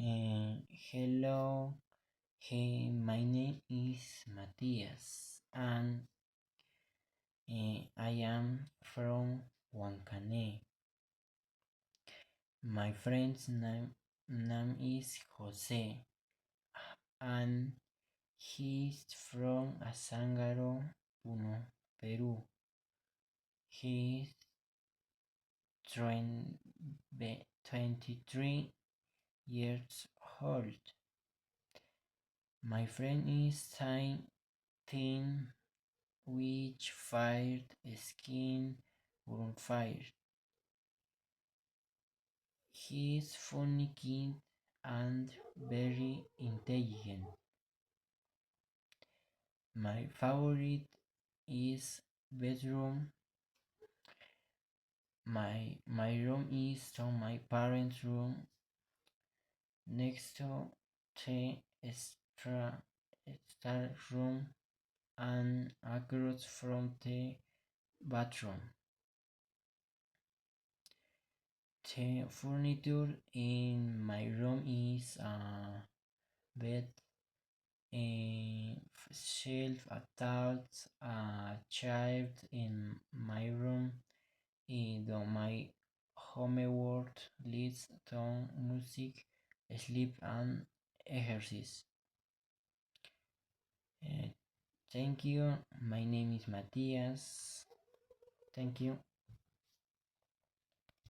Hello, hey, my name is Matthias, and I am from Huancane. My friend's name is Jose, and he's from Azángaro, Puno, Peru. He's 23 years old. My friend is thin, which fired skin on fire. He's funny kid and very intelligent. My favorite is bedroom. My room is from my parents' room next to the extra room and across from the bathroom. The furniture in my room is a bed, a shelf, a couch, a chair in my room. In my homework leads to music, sleep, and exercise. Uh, Thank you. My name is Matthias. Thank you.